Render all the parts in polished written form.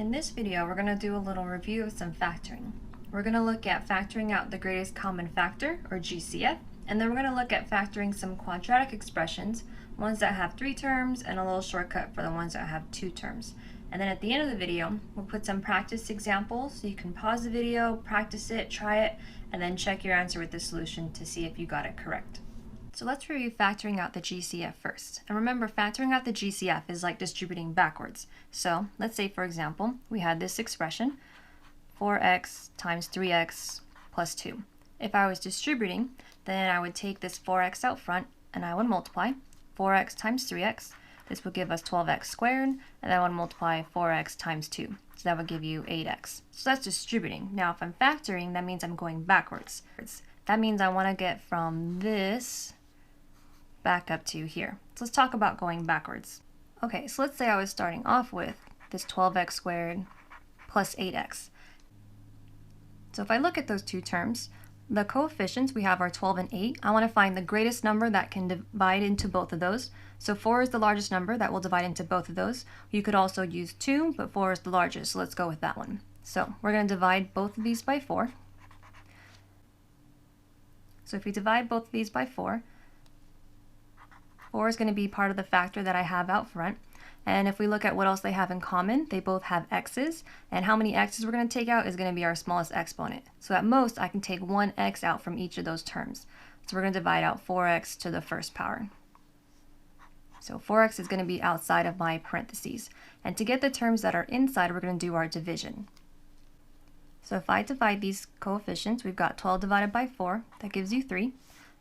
In this video, we're going to do a little review of some factoring. We're going to look at factoring out the greatest common factor, or GCF, and then we're going to look at factoring some quadratic expressions, ones that have 3 terms, and a little shortcut for the ones that have 2 terms. And then at the end of the video, we'll put some practice examples, so you can pause the video, practice it, try it, and then check your answer with the solution to see if you got it correct. So let's review factoring out the GCF first. And remember, factoring out the GCF is like distributing backwards. So let's say, for example, we had this expression, 4x times 3x plus 2. If I was distributing, then I would take this 4x out front and I would multiply 4x times 3x. This would give us 12x squared, and then I would multiply 4x times 2. So that would give you 8x. So that's distributing. Now if I'm factoring, that means I'm going backwards. That means I want to get from this back up to here. So let's talk about going backwards. Okay, so let's say I was starting off with this 12x squared plus 8x. So if I look at those two terms, the coefficients we have are 12 and 8. I want to find the greatest number that can divide into both of those. So 4 is the largest number that will divide into both of those. You could also use 2, but 4 is the largest, so let's go with that one. So we're going to divide both of these by 4. So if we divide both of these by 4, 4 is going to be part of the factor that I have out front. And if we look at what else they have in common, they both have x's. And how many x's we're going to take out is going to be our smallest exponent. So at most, I can take one x out from each of those terms. So we're going to divide out 4x to the first power. So 4x is going to be outside of my parentheses. And to get the terms that are inside, we're going to do our division. So if I divide these coefficients, we've got 12 divided by 4. That gives you 3.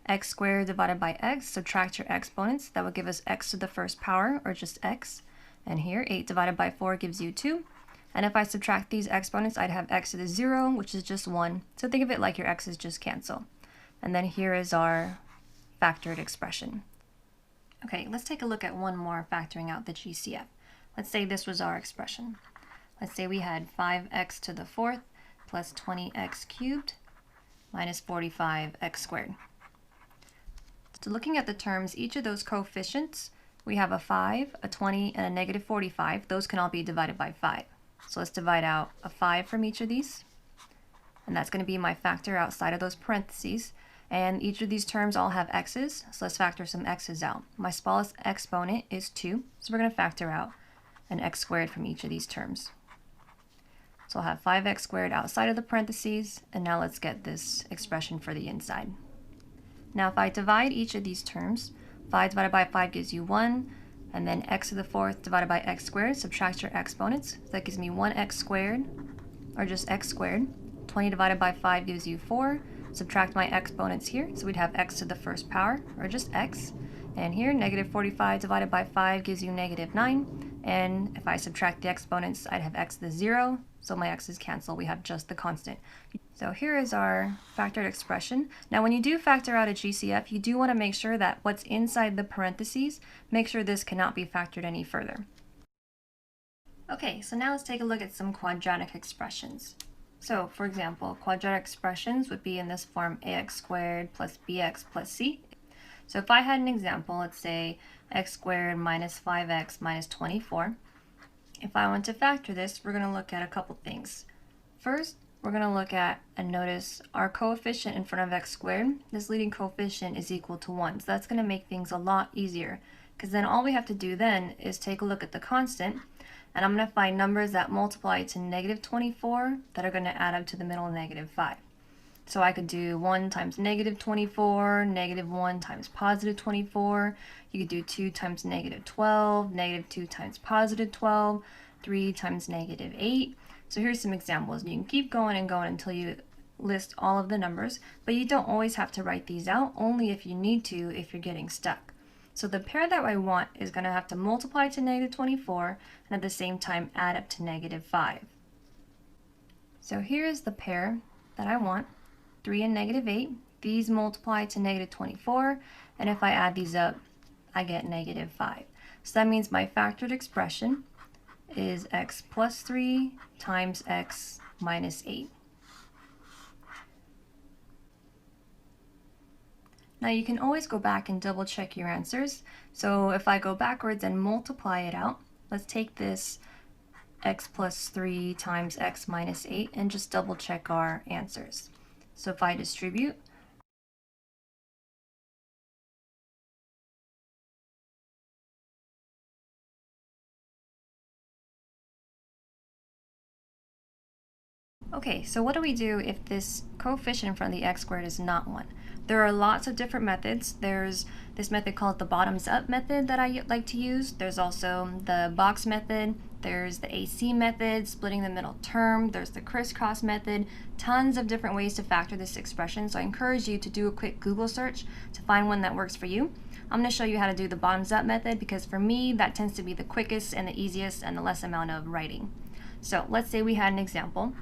X squared divided by x, subtract your exponents. That would give us x to the first power, or just x. And here, 8 divided by 4 gives you 2. And if I subtract these exponents, I'd have x to the 0, which is just 1. So think of it like your x's just cancel. And then here is our factored expression. Okay, let's take a look at one more factoring out the GCF. Let's say this was our expression. Let's say we had 5x to the 4th plus 20x cubed minus 45x squared. So looking at the terms, each of those coefficients, we have a 5, a 20, and a negative 45. Those can all be divided by 5. So let's divide out a 5 from each of these. And that's going to be my factor outside of those parentheses. And each of these terms all have x's, so let's factor some x's out. My smallest exponent is 2, so we're going to factor out an x squared from each of these terms. So I'll have 5x squared outside of the parentheses, and now let's get this expression for the inside. Now if I divide each of these terms, 5 divided by 5 gives you 1, and then x to the 4th divided by x squared, subtract your exponents. So that gives me 1x squared, or just x squared. 20 divided by 5 gives you 4. Subtract my exponents here, so we'd have x to the first power, or just x. And here, negative 45 divided by 5 gives you negative 9. And if I subtract the exponents, I'd have x to the 0, so my x's cancel. We have just the constant. So here is our factored expression. Now when you do factor out a GCF, you do want to make sure that what's inside the parentheses, make sure this cannot be factored any further. Okay, so now let's take a look at some quadratic expressions. So for example, quadratic expressions would be in this form ax squared plus bx plus c. So if I had an example, let's say x squared minus 5x minus 24. If I want to factor this, we're going to look at a couple things. First, we're going to look at and notice our coefficient in front of x squared. This leading coefficient is equal to 1. So that's going to make things a lot easier, because then all we have to do then is take a look at the constant, and I'm going to find numbers that multiply to negative 24 that are going to add up to the middle negative 5. So I could do 1 times negative 24, negative 1 times positive 24. You could do 2 times negative 12, negative 2 times positive 12, 3 times negative 8. So here's some examples. You can keep going and going until you list all of the numbers, but you don't always have to write these out, only if you need to if you're getting stuck. So the pair that I want is going to have to multiply to negative 24 and at the same time add up to negative 5. So here is the pair that I want, 3 and negative 8. These multiply to negative 24, and if I add these up, I get negative 5. So that means my factored expression is x plus 3 times x minus 8. Now you can always go back and double check your answers. So if I go backwards and multiply it out, let's take this x plus 3 times x minus 8 and just double check our answers. So if I distribute, okay, so what do we do if this coefficient in front of the x squared is not 1? There are lots of different methods. There's this method called the bottoms up method that I like to use. There's also the box method. There's the AC method, splitting the middle term. There's the crisscross method. Tons of different ways to factor this expression. So I encourage you to do a quick Google search to find one that works for you. I'm going to show you how to do the bottoms up method because for me that tends to be the quickest and the easiest and the less amount of writing. So let's say we had an example.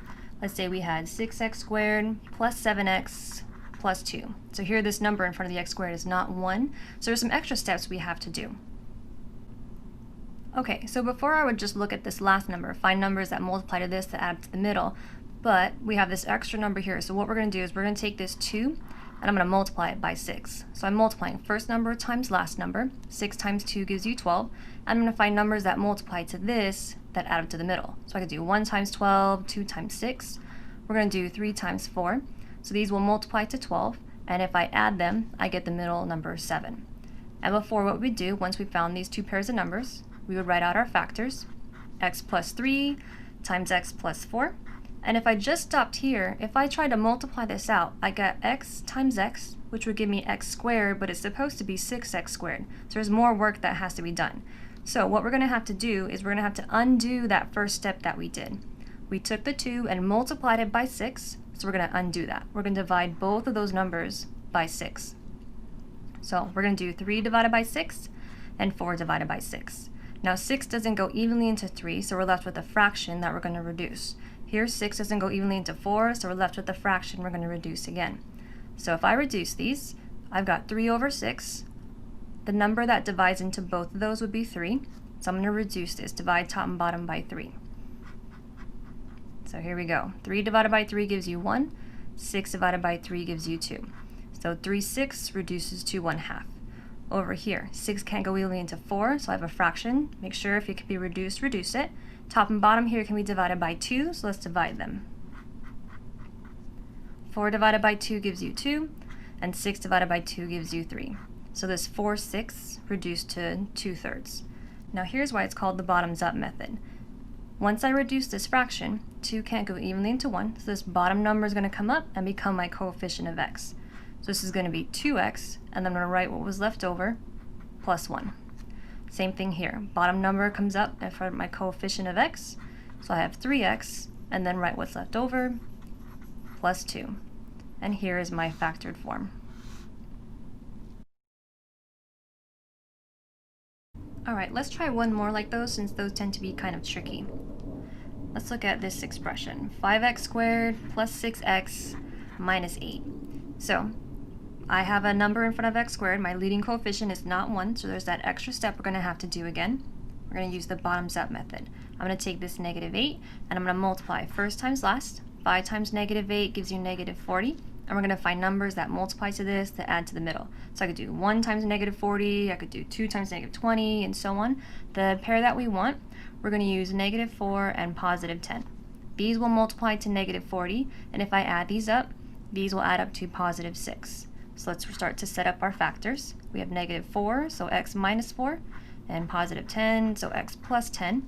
Let's say we had 6x squared plus 7x plus 2. So here this number in front of the x squared is not 1, so there's some extra steps we have to do. Okay, so before I would just look at this last number, find numbers that multiply to this to add to the middle, but we have this extra number here, so what we're going to do is we're going to take this 2 and I'm going to multiply it by 6. So I'm multiplying first number times last number. 6 times 2 gives you 12. I'm going to find numbers that multiply to this that add up to the middle. So I could do 1 times 12, 2 times 6. We're going to do 3 times 4. So these will multiply to 12, and if I add them, I get the middle number 7. And before, what we'd do, once we found these two pairs of numbers, we would write out our factors, x plus 3 times x plus 4. And if I just stopped here, if I tried to multiply this out, I get x times x, which would give me x squared, but it's supposed to be 6x squared. So there's more work that has to be done. So what we're going to have to do is we're going to have to undo that first step that we did. We took the 2 and multiplied it by 6, so we're going to undo that. We're going to divide both of those numbers by 6. So we're going to do 3 divided by 6 and 4 divided by 6. Now 6 doesn't go evenly into 3, so we're left with a fraction that we're going to reduce. Here 6 doesn't go evenly into 4, so we're left with a fraction we're going to reduce again. So if I reduce these, I've got 3 over 6. The number that divides into both of those would be 3. So I'm going to reduce this, divide top and bottom by 3. So here we go. 3 divided by 3 gives you 1. 6 divided by 3 gives you 2. So 3 6 reduces to 1/2. Over here, 6 can't go evenly into 4, so I have a fraction. Make sure if it can be reduced, reduce it. Top and bottom here can be divided by 2, so let's divide them. 4 divided by 2 gives you 2, and 6 divided by 2 gives you 3. So this 4 6 reduced to 2/3. Now here's why it's called the bottoms up method. Once I reduce this fraction, 2 can't go evenly into 1, so this bottom number is going to come up and become my coefficient of x. So this is going to be 2x, and then I'm going to write what was left over, plus 1. Same thing here. Bottom number comes up for my coefficient of x, so I have 3x, and then write what's left over, plus 2. And here is my factored form. Alright, let's try one more like those since those tend to be kind of tricky. Let's look at this expression. 5x squared plus 6x minus 8. So I have a number in front of x squared. My leading coefficient is not 1, so there's that extra step we're going to have to do again. We're going to use the bottoms up method. I'm going to take this negative 8 and I'm going to multiply first times last. 5 times negative 8 gives you negative 40. And we're going to find numbers that multiply to this to add to the middle. So I could do 1 times negative 40, I could do 2 times negative 20, and so on. The pair that we want, we're going to use negative 4 and positive 10. These will multiply to negative 40, and if I add these up, these will add up to positive 6. So let's start to set up our factors. We have negative 4, so x minus 4, and positive 10, so x plus 10.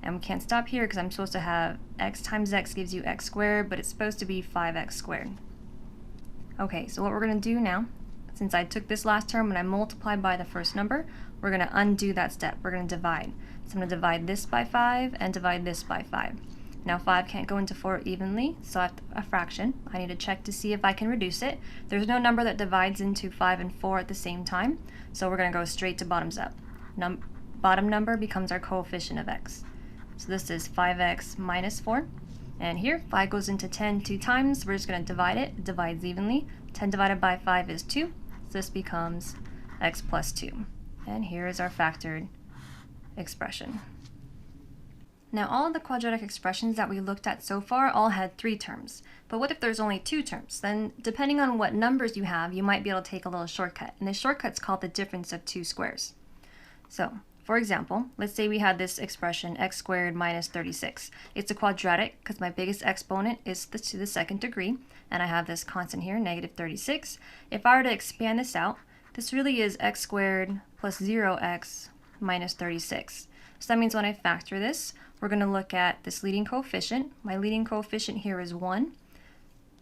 And we can't stop here because I'm supposed to have x times x gives you x squared, but it's supposed to be 5x squared. Okay, so what we're going to do now, since I took this last term and I multiplied by the first number, we're going to undo that step. We're going to divide. So I'm going to divide this by 5 and divide this by 5. Now 5 can't go into 4 evenly, so I have a fraction. I need to check to see if I can reduce it. There's no number that divides into 5 and 4 at the same time, so we're going to go straight to bottoms up. Bottom number becomes our coefficient of x. So this is 5x minus 4. And here, 5 goes into 10 2 times. We're just going to divide it. It divides evenly. 10 divided by 5 is 2. So this becomes x plus 2. And here is our factored expression. Now all of the quadratic expressions that we looked at so far all had 3 terms. But what if there's only 2 terms? Then depending on what numbers you have, you might be able to take a little shortcut. And the shortcut's called the difference of 2 squares. So For example, let's say we had this expression x squared minus 36. It's a quadratic because my biggest exponent is to the second degree, and I have this constant here, negative 36. If I were to expand this out, this really is x squared plus 0x minus 36. So that means when I factor this, we're going to look at this leading coefficient. My leading coefficient here is 1.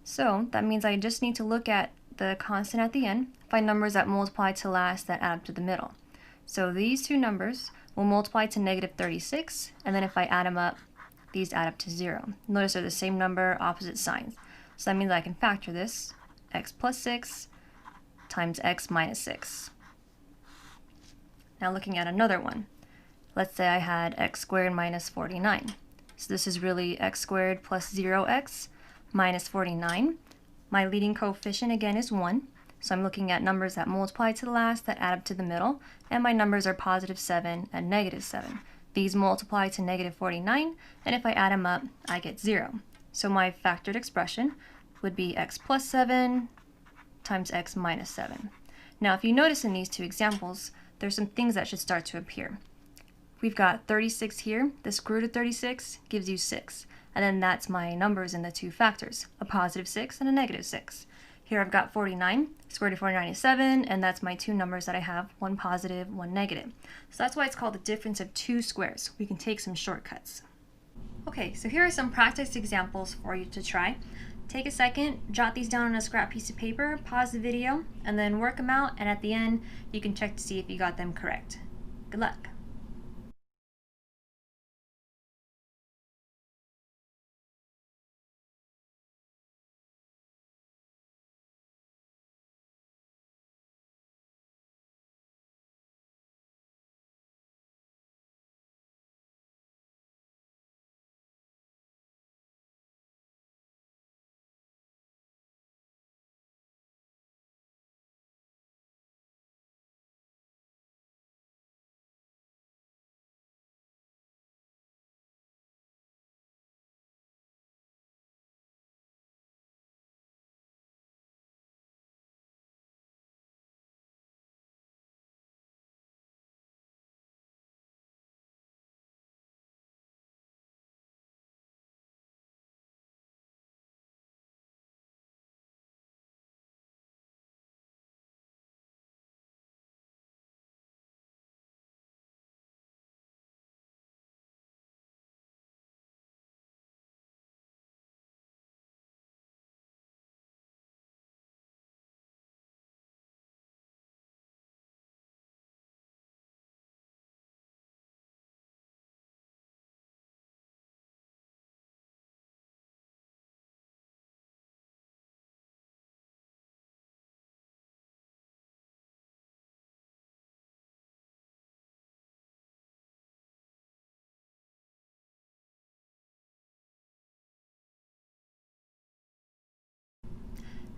So that means I just need to look at the constant at the end, find numbers that multiply to last that add up to the middle. So these two numbers will multiply to negative 36, and then if I add them up, these add up to 0. Notice they're the same number, opposite signs. So that means I can factor this, x plus 6 times x minus 6. Now looking at another one. Let's say I had x squared minus 49. So this is really x squared plus 0x minus 49. My leading coefficient again is 1. So I'm looking at numbers that multiply to the last that add up to the middle, and my numbers are positive 7 and negative 7. These multiply to negative 49, and if I add them up, I get 0. So my factored expression would be x plus 7 times x minus 7. Now if you notice in these two examples, there's some things that should start to appear. We've got 36 here. The square root of 36 gives you 6. And then that's my numbers in the two factors, a positive 6 and a negative 6. Here I've got 49, square root of 49 is 7, and that's my two numbers that I have, one positive, one negative. So that's why it's called the difference of two squares. We can take some shortcuts. Okay, so here are some practice examples for you to try. Take a second, jot these down on a scrap piece of paper, pause the video, and then work them out, and at the end, you can check to see if you got them correct. Good luck.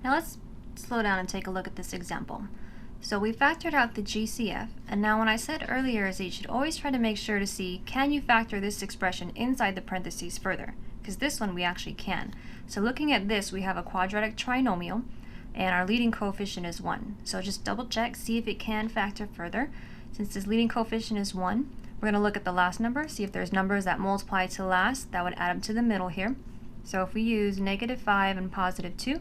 Now let's slow down and take a look at this example. So we factored out the GCF, and now when I said earlier is that you should always try to make sure to see, can you factor this expression inside the parentheses further? Because this one we actually can. So looking at this, we have a quadratic trinomial, and our leading coefficient is 1. So just double check, see if it can factor further. Since this leading coefficient is 1, we're going to look at the last number, see if there's numbers that multiply to last that would add up to the middle here. So if we use negative 5 and positive 2,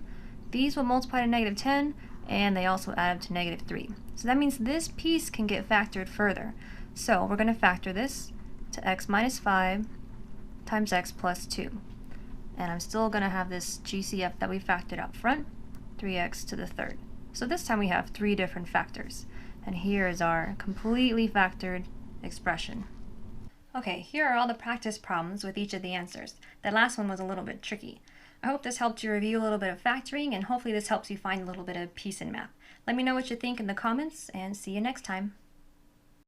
these will multiply to negative 10, and they also add up to negative 3. So that means this piece can get factored further. So we're going to factor this to x minus 5 times x plus 2. And I'm still going to have this GCF that we factored out front, 3x to the third. So this time we have three different factors. And here is our completely factored expression. Okay, here are all the practice problems with each of the answers. The last one was a little bit tricky. I hope this helped you review a little bit of factoring, and hopefully this helps you find a little bit of peace in math. Let me know what you think in the comments, and see you next time.